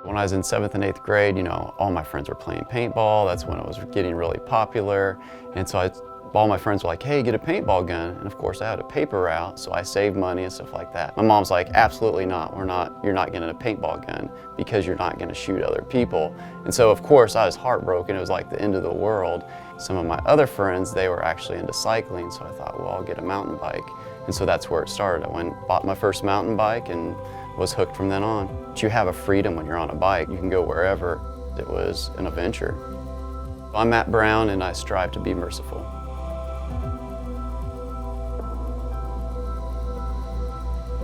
When I was in 7th and 8th grade, all my friends were playing paintball. That's when it was getting really popular. And so all my friends were like, hey, get a paintball gun. And of course I had a paper route, so I saved money and stuff like that. My mom's like, absolutely not. You're not getting a paintball gun because you're not gonna shoot other people. And so of course I was heartbroken. It was like the end of the world. Some of my other friends, they were actually into cycling. So I thought, well, I'll get a mountain bike. And so that's where it started. I went and bought my first mountain bike and was hooked from then on. But you have a freedom when you're on a bike. You can go wherever. It was an adventure. I'm Matt Brown and I strive to be merciful.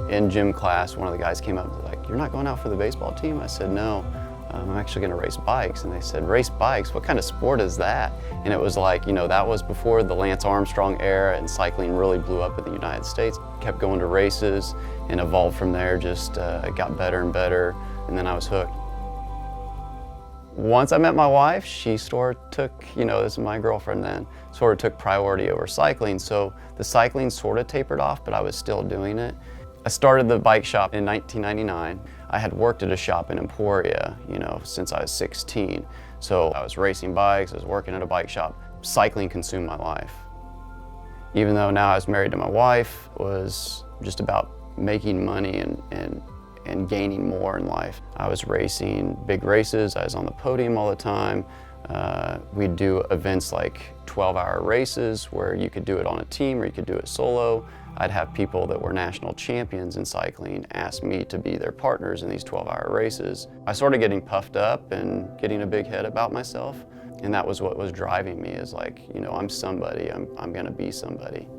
In gym class, one of the guys came up and was like, you're not going out for the baseball team? I said, no, I'm actually gonna race bikes. And they said, race bikes? What kind of sport is that? And it was like, that was before the Lance Armstrong era and cycling really blew up in the United States. Kept going to races and evolved from there, just got better and better, and then I was hooked. Once I met my wife, she sort of took, this is my girlfriend then, sort of took priority over cycling. So the cycling sort of tapered off, but I was still doing it. I started the bike shop in 1999. I had worked at a shop in Emporia, since I was 16. So I was racing bikes, I was working at a bike shop. Cycling consumed my life. Even though now I was married to my wife, it was just about making money and gaining more in life. I was racing big races, I was on the podium all the time. We'd do events like 12-hour races where you could do it on a team or you could do it solo. I'd have people that were national champions in cycling ask me to be their partners in these 12-hour races. I started getting puffed up and getting a big head about myself, and that was what was driving me, is like, I'm somebody, I'm gonna be somebody.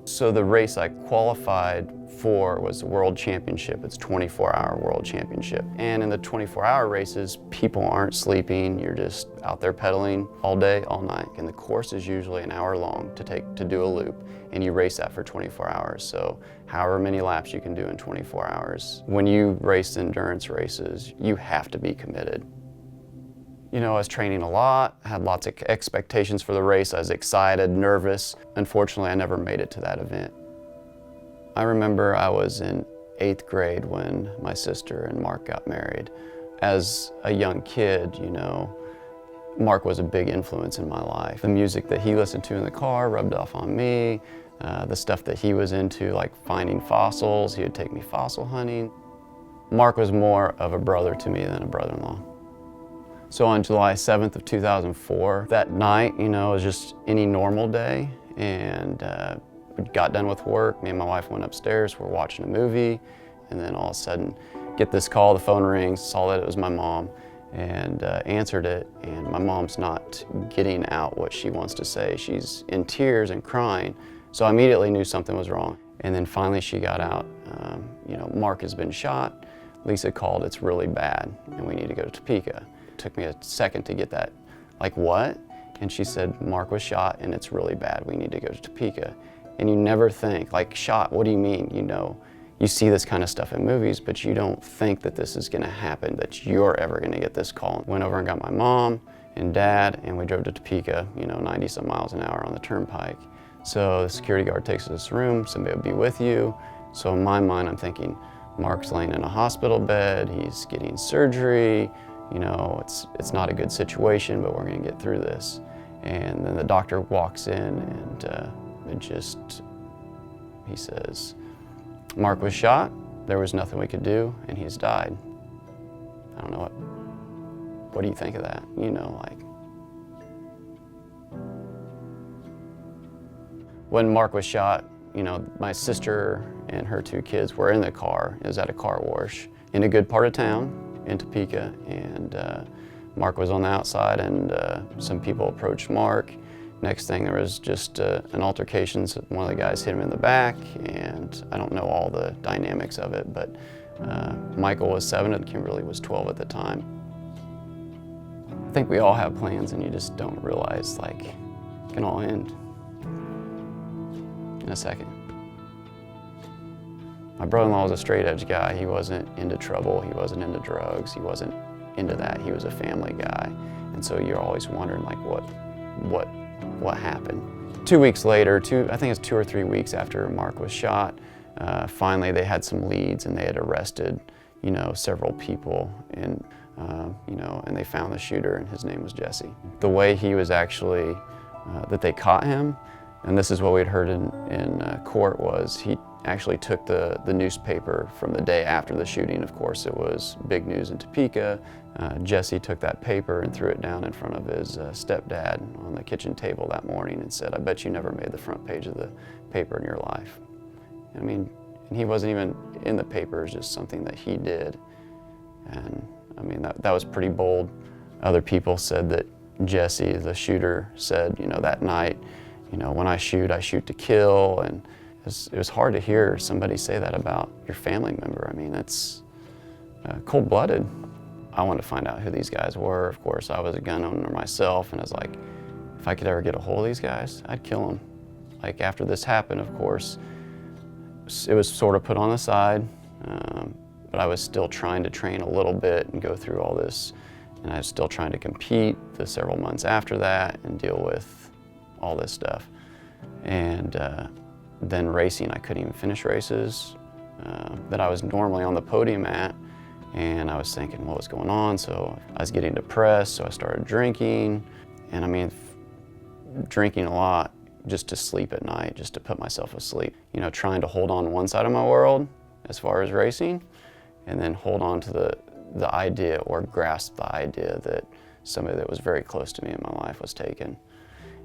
So the race I qualified for was the World Championship. It's 24-hour World Championship. And in the 24-hour races, people aren't sleeping. You're just out there pedaling all day, all night. And the course is usually an hour long to do a loop. And you race that for 24 hours. So however many laps you can do in 24 hours. When you race endurance races, you have to be committed. I was training a lot, had lots of expectations for the race. I was excited, nervous. Unfortunately, I never made it to that event. I remember I was in 8th grade when my sister and Mark got married. As a young kid, Mark was a big influence in my life. The music that he listened to in the car rubbed off on me. The stuff that he was into, like finding fossils, he would take me fossil hunting. Mark was more of a brother to me than a brother-in-law. So on July 7th of 2004, that night, it was just any normal day, and we got done with work. Me and my wife went upstairs, we're watching a movie, and then all of a sudden, get this call, the phone rings, saw that it was my mom, and answered it, and my mom's not getting out what she wants to say. She's in tears and crying, so I immediately knew something was wrong. And then finally she got out, Mark has been shot, Lisa called, it's really bad, and we need to go to Topeka. It took me a second to get that, like what? And she said, Mark was shot and it's really bad, we need to go to Topeka. And you never think, like, shot, what do you mean? You see this kind of stuff in movies, but you don't think that this is gonna happen, that you're ever gonna get this call. Went over and got my mom and dad, and we drove to Topeka, 90 some miles an hour on the turnpike. So the security guard takes us to this room, somebody will be with you. So in my mind, I'm thinking, Mark's laying in a hospital bed, he's getting surgery, it's not a good situation, but we're gonna get through this. And then the doctor walks in and he says, Mark was shot, there was nothing we could do, and he's died. I don't know what do you think of that? When Mark was shot, my sister and her 2 kids were in the car. It was at a car wash in a good part of town in Topeka, and Mark was on the outside, and some people approached Mark. Next thing, there was just an altercation. One of the guys hit him in the back, and I don't know all the dynamics of it, but Michael was 7 and Kimberly was 12 at the time. I think we all have plans and you just don't realize, like, it can all end in a second. My brother-in-law was a straight edge guy. He wasn't into trouble, he wasn't into drugs, he wasn't into that. He was a family guy. And so you're always wondering, like, what happened? 2 weeks later, I think it's 2 or 3 weeks after Mark was shot, finally they had some leads and they had arrested, you know, several people, and you know, and they found the shooter, and his name was Jesse. The way he was actually, that they caught him, and this is what we'd heard in court, was he actually took the newspaper from the day after the shooting. Of course, it was big news in Topeka. Jesse took that paper and threw it down in front of his stepdad on the kitchen table that morning and said, "I bet you never made the front page of the paper in your life." I mean, and he wasn't even in the paper, it was just something that he did. And I mean, that was pretty bold. Other people said that Jesse, the shooter, said, you know, that night, you know, when I shoot to kill. And it was hard to hear somebody say that about your family member. I mean, it's cold-blooded. I wanted to find out who these guys were. Of course, I was a gun owner myself, and I was like, if I could ever get a hold of these guys, I'd kill them. Like, after this happened, of course, it was sort of put on the side, but I was still trying to train a little bit and go through all this, and I was still trying to compete the several months after that and deal with all this stuff. And then racing, I couldn't even finish races that I was normally on the podium at, and I was thinking, what was going on? So I was getting depressed, so I started drinking, and I mean, drinking a lot just to sleep at night, just to put myself asleep. You know, trying to hold on to one side of my world as far as racing, and then hold on to the idea, or grasp the idea, that somebody that was very close to me in my life was taken.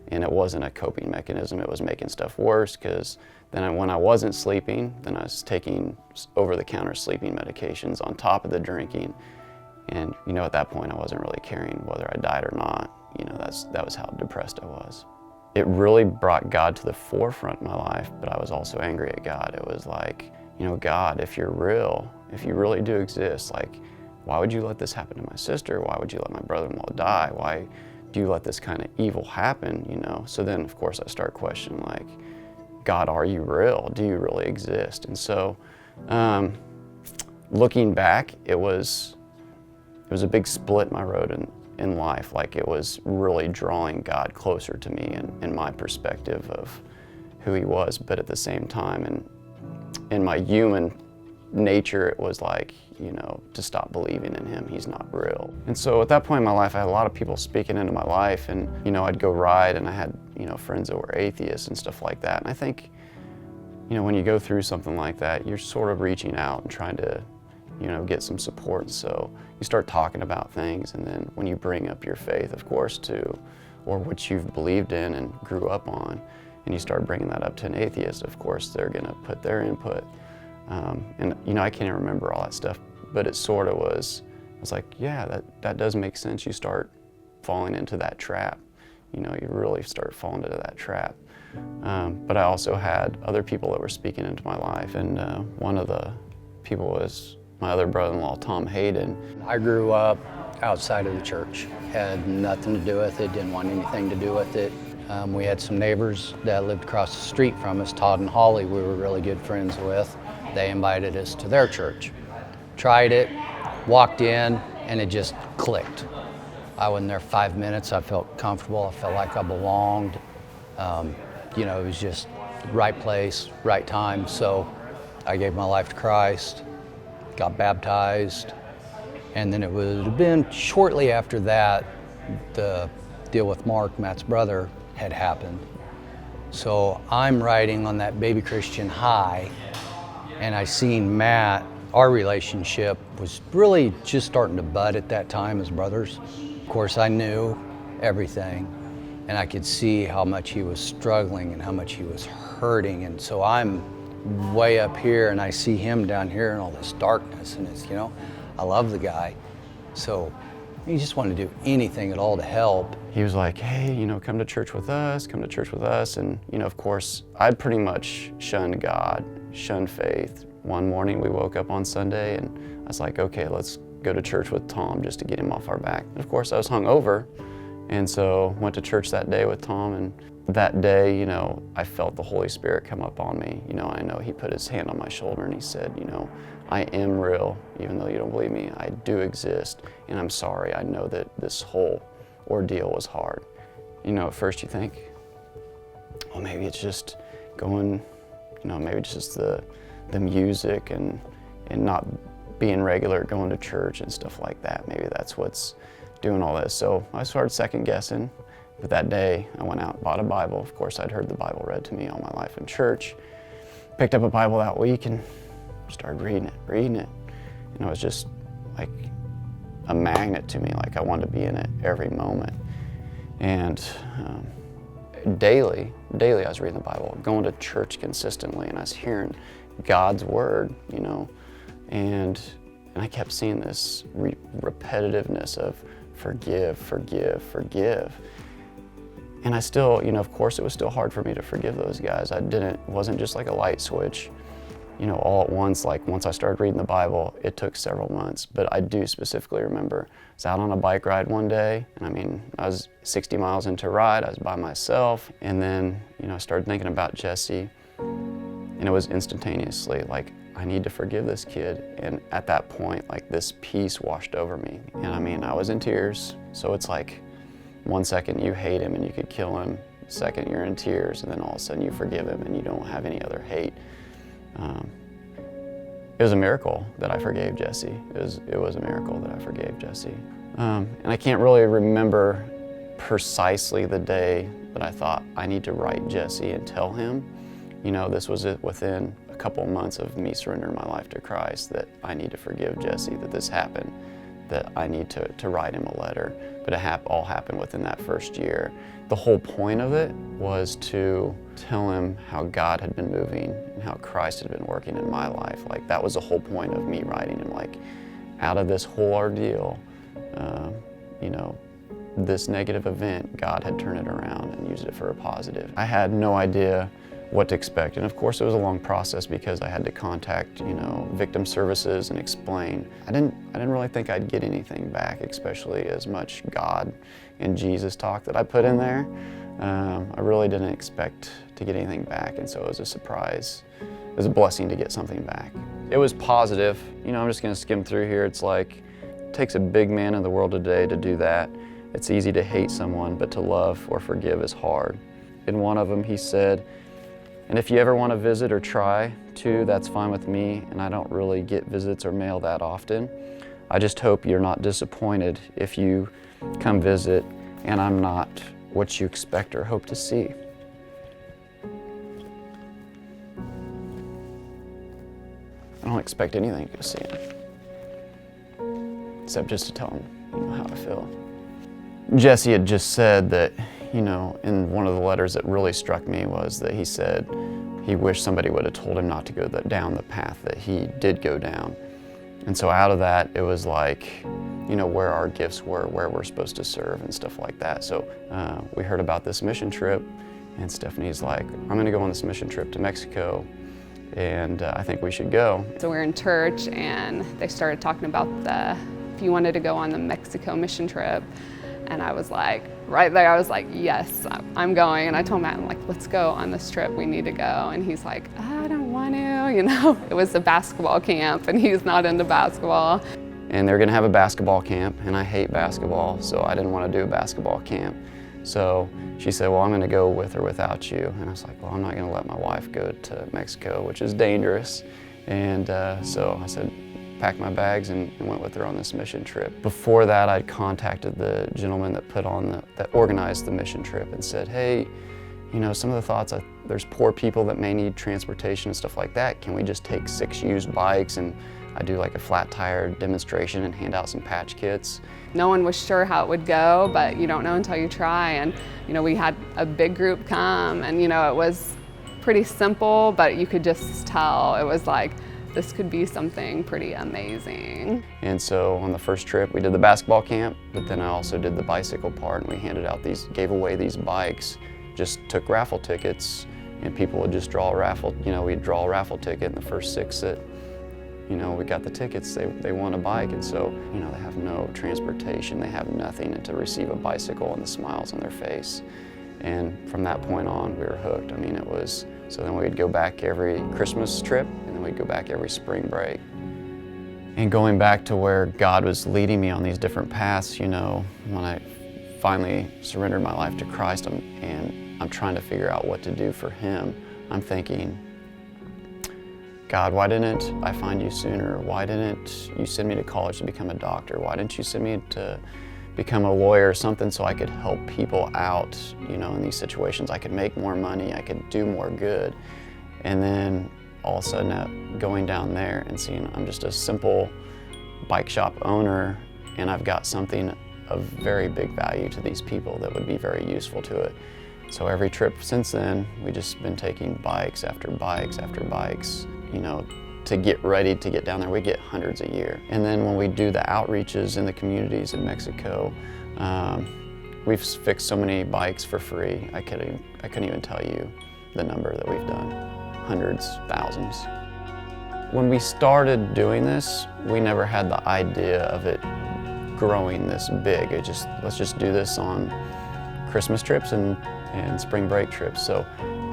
And it wasn't a coping mechanism, it was making stuff worse, because then when I wasn't sleeping, then I was taking over-the-counter sleeping medications on top of the drinking. And you know, at that point I wasn't really caring whether I died or not. You know, that was how depressed I was. It really brought God to the forefront in my life, but I was also angry at God. It was like, you know, God, if you're real, if you really do exist, like, why would you let this happen to my sister? Why would you let my brother-in-law die? Why do you let this kind of evil happen, you know? So then, of course, I start questioning, like, God, are you real? Do you really exist? And so, looking back, it was a big split in my road in life. Like, it was really drawing God closer to me in my perspective of who he was, but at the same time, and in my human nature, it was like, you know, to stop believing in him. He's not real. And so at that point in my life, I had a lot of people speaking into my life, and, you know, I'd go ride, and I had, you know, friends that were atheists and stuff like that. And I think, you know, when you go through something like that, you're sort of reaching out and trying to, you know, get some support. So you start talking about things, and then when you bring up your faith, of course, too, or what you've believed in and grew up on, and you start bringing that up to an atheist, of course, they're gonna put their input. And, you know, I can't even remember all that stuff, but it sort of was, I was like, yeah, that does make sense. You start falling into that trap. You know, you really start falling into that trap. But I also had other people that were speaking into my life, and one of the people was my other brother-in-law, Tom Hayden. I grew up outside of the church, had nothing to do with it, didn't want anything to do with it. We had some neighbors that lived across the street from us, Todd and Holly, we were really good friends with. They invited us to their church. Tried it, walked in, and it just clicked. I wasn't there 5 minutes, I felt comfortable, I felt like I belonged. You know, it was just right place, right time. So I gave my life to Christ, got baptized, and then it would have been shortly after that, the deal with Mark, Matt's brother, had happened. So I'm riding on that baby Christian high, and I seen Matt. Our relationship was really just starting to bud at that time as brothers. Of course, I knew everything, and I could see how much he was struggling and how much he was hurting. And so I'm way up here, and I see him down here in all this darkness, and it's, you know, I love the guy. So he just wanted to do anything at all to help. He was like, hey, you know, come to church with us, come to church with us. And, you know, of course, I'd pretty much shunned God, shunned faith. One morning we woke up on Sunday, and I was like, okay, let's go to church with Tom just to get him off our back. And of course, I was hungover, and so went to church that day with Tom. And that day, you know, I felt the Holy Spirit come up on me. You know, I know he put his hand on my shoulder and he said, you know, I am real, even though you don't believe me. I do exist, and I'm sorry. I know that this whole ordeal was hard. You know, at first you think, well, maybe it's just going, you know, maybe it's just the music and not being regular, going to church and stuff like that. Maybe that's what's doing all this. So I started second guessing. But that day, I went out and bought a Bible. Of course, I'd heard the Bible read to me all my life in church. Picked up a Bible that week and started reading it. And it was just like a magnet to me, like I wanted to be in it every moment. And daily I was reading the Bible, going to church consistently, and I was hearing God's word, you know, and I kept seeing this repetitiveness of forgive, forgive, forgive. And I still, you know, of course it was still hard for me to forgive those guys. It wasn't just like a light switch, you know, all at once. Like once I started reading the Bible, it took several months. But I do specifically remember I was out on a bike ride one day, and I mean, I was 60 miles into a ride, I was by myself, and then, you know, I started thinking about Jesse, and it was instantaneously like, I need to forgive this kid. And at that point, like this peace washed over me. And I mean, I was in tears, so it's like, 1 second you hate him and you could kill him, second you're in tears, and then all of a sudden you forgive him and you don't have any other hate. It was a miracle that I forgave Jesse. It was a miracle that I forgave Jesse. And I can't really remember precisely the day that I thought I need to write Jesse and tell him. You know, this was within a couple of months of me surrendering my life to Christ, that I need to forgive Jesse, that this happened, that I need to write him a letter. But it all happened within that first year. The whole point of it was to tell him how God had been moving and how Christ had been working in my life. Like that was the whole point of me writing him. Like out of this whole ordeal, you know, this negative event, God had turned it around and used it for a positive. I had no idea what to expect. And of course it was a long process because I had to contact, you know, victim services and explain. I didn't really think I'd get anything back, especially as much God and Jesus talk that I put in there. I really didn't expect to get anything back, and so it was a surprise. It was a blessing to get something back. It was positive. You know, I'm just gonna skim through here. It's like, it takes a big man in the world today to do that. It's easy to hate someone, but to love or forgive is hard. In one of them, he said, and if you ever want to visit or try to, that's fine with me, and I don't really get visits or mail that often. I just hope you're not disappointed if you come visit and I'm not what you expect or hope to see. I don't expect anything to see him, except just to tell him, you know, how I feel. Jesse had just said that, you know, in one of the letters that really struck me was that he said he wished somebody would have told him not to go down the path that he did go down. And so out of that, it was like, you know, where our gifts were, where we're supposed to serve and stuff like that. So we heard about this mission trip, and Stephanie's like, I'm gonna go on this mission trip to Mexico, and I think we should go. So we were in church, and they started talking about if you wanted to go on the Mexico mission trip. And I was like, right there, I was like, yes, I'm going. And I told Matt, I'm like, let's go on this trip, we need to go. And he's like, I don't want to, you know. It was a basketball camp, and he's not into basketball. And they're gonna have a basketball camp, and I hate basketball, so I didn't want to do a basketball camp. So she said, well, I'm gonna go with or without you. And I was like, well, I'm not gonna let my wife go to Mexico, which is dangerous. And so I said, packed my bags and went with her on this mission trip. Before that, I'd contacted the gentleman that organized the mission trip and said, hey, you know, some of the thoughts, there's poor people that may need transportation and stuff like that. Can we just take 6 used bikes and I do like a flat tire demonstration and hand out some patch kits? No one was sure how it would go, but you don't know until you try. And, you know, we had a big group come, and, you know, it was pretty simple, but you could just tell it was like, this could be something pretty amazing. And so on the first trip, we did the basketball camp, but then I also did the bicycle part, and we handed out gave away these bikes, just took raffle tickets, and people would just draw a raffle, you know, we'd draw a raffle ticket, and the first 6 that, you know, we got the tickets, they won a bike. And so, you know, they have no transportation, they have nothing, and to receive a bicycle and the smiles on their face. And from that point on, we were hooked. I mean, it was, so then we'd go back every Christmas trip, and then we'd go back every spring break. And going back to where God was leading me on these different paths, you know, when I finally surrendered my life to Christ, and I'm trying to figure out what to do for Him, I'm thinking, God, why didn't I find you sooner? Why didn't you send me to college to become a doctor? Why didn't you send me to become a lawyer or something so I could help people out, you know, in these situations? I could make more money, I could do more good. And then all of a sudden going down there and seeing I'm just a simple bike shop owner, and I've got something of very big value to these people that would be very useful to it. So every trip since then, we've just been taking bikes after bikes after bikes, you know, to get ready to get down there. We get hundreds a year. And then when we do the outreaches in the communities in Mexico, we've fixed so many bikes for free. I couldn't even tell you the number that we've done. Hundreds, thousands. When we started doing this, we never had the idea of it growing this big. Let's just do this on Christmas trips and spring break trips. So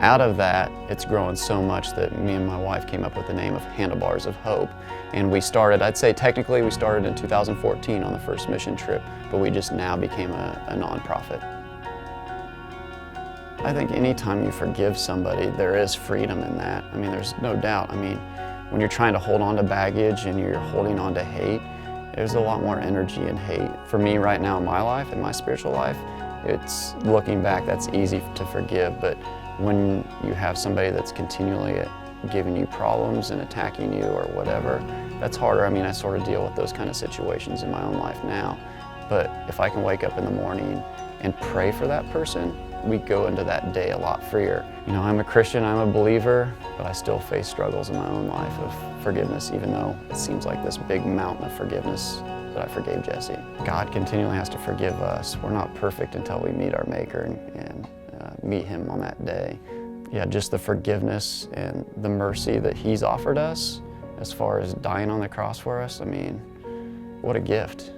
out of that, it's grown so much that me and my wife came up with the name of Handlebars of Hope. And we started, I'd say technically we started in 2014 on the first mission trip, but we just now became a nonprofit. I think anytime you forgive somebody, there is freedom in that. I mean, there's no doubt. I mean, when you're trying to hold on to baggage and you're holding on to hate, there's a lot more energy in hate. For me right now in my life, in my spiritual life, it's looking back, that's easy to forgive, but when you have somebody that's continually giving you problems and attacking you or whatever, that's harder. I mean, I sort of deal with those kind of situations in my own life now, but if I can wake up in the morning and pray for that person, we go into that day a lot freer. You know, I'm a Christian, I'm a believer, but I still face struggles in my own life of forgiveness, even though it seems like this big mountain of forgiveness that I forgave Jesse. God continually has to forgive us. We're not perfect until we meet our Maker and meet Him on that day. Yeah, just the forgiveness and the mercy that He's offered us as far as dying on the cross for us, I mean, what a gift.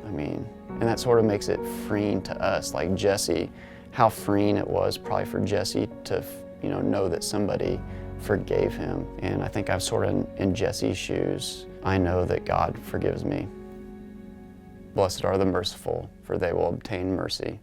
I mean, and that sort of makes it freeing to us, like Jesse, how freeing it was probably for Jesse to, you know that somebody forgave him. And I think I'm sort of in Jesse's shoes. I know that God forgives me. Blessed are the merciful, for they will obtain mercy.